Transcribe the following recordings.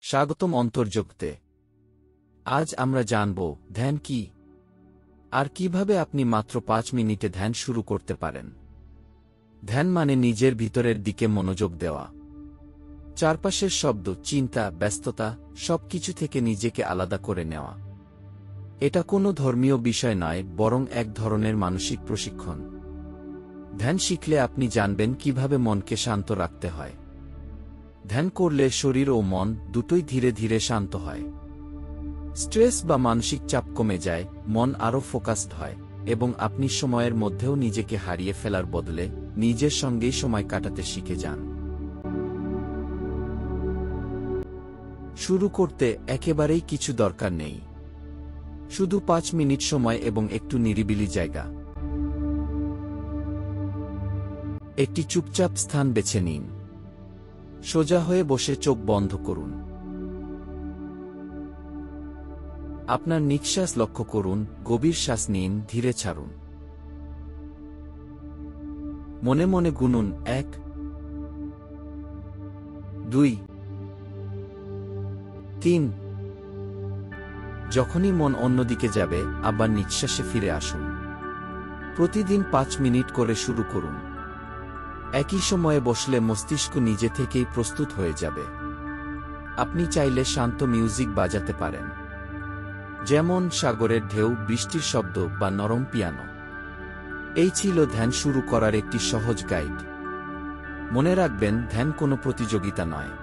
স্বাগতম অন্তর্জগতে। আজ আমরা জানব ধ্যান কি আর কিভাবে আপনি মাত্র 5 মিনিটে ধ্যান শুরু করতে পারেন। ধ্যান মানে নিজের ভিতরের দিকে মনোযোগ দেওয়া, চারপাশের শব্দ, চিন্তা, ব্যস্ততা সবকিছু থেকে নিজেকে আলাদা করে নেওয়া। এটা কোনো ধর্মীয় বিষয় নয়, বরং এক ধরনের মানসিক প্রশিক্ষণ। ধ্যান শিখলে আপনি জানবেন কিভাবে মনকে শান্ত রাখতে হয়। ধ্যান করলে শরীর ও মন দুটোই ধীরে ধীরে শান্ত হয়। স্ট্রেস বা মানসিক চাপ কমে যায়, মন আরও ফোকাসড হয় এবং আপনি সময়ের মধ্যেও নিজেকে হারিয়ে ফেলার বদলে নিজের সঙ্গেই সময় কাটাতে শিখে যান। শুরু করতে একেবারেই কিছু দরকার নেই, শুধু 5 মিনিট সময় এবং একটু নিরিবিলি জায়গা। একটি চুপচাপ স্থান বেছে নিন। সোজা হয়ে বসে চোখ বন্ধ করুন। আপনার নিঃশ্বাস লক্ষ্য করুন, গভীর শ্বাস নিন, ধীরে ছাড়ুন। মনে মনে গুনুন 1, 2, 3। যখনই মন অন্যদিকে যাবে, আবার নিঃশ্বাসে ফিরে আসুন। প্রতিদিন 5 মিনিট করে শুরু করুন। একই সময়ে বসলে মস্তিষ্ক নিজে থেকেই প্রস্তুত হয়ে যাবে। আপনি চাইলে শান্ত মিউজিক বাজাতে পারেন, যেমন সাগরের ঢেউ, বৃষ্টির শব্দ বা নরম পিয়ানো। এই ছিল ধ্যান শুরু করার একটি সহজ গাইড। মনে রাখবেন, ধ্যান কোনো প্রতিযোগিতা নয়,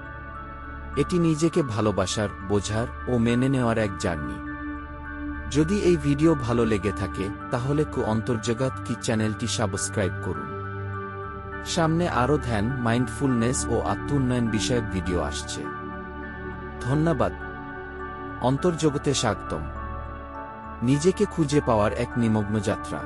এটি নিজেকে ভালোবাসার, বোঝার ও মেনে নেওয়ার এক জার্নি। যদি এই ভিডিও ভালো লেগে থাকে তাহলে অন্তর্জগৎ কি চ্যানেলটি সাবস্ক্রাইব করুন। সামনে আরও ধ্যান, মাইন্ডফুলনেস ও আত্ম-উন্নয়ন বিষয়ক ভিডিও আসছে। ধন্যবাদ। অন্তর্জগতে স্বাগতম, নিজেকে খুঁজে পাওয়ার এক নিমগ্ন যাত্রা।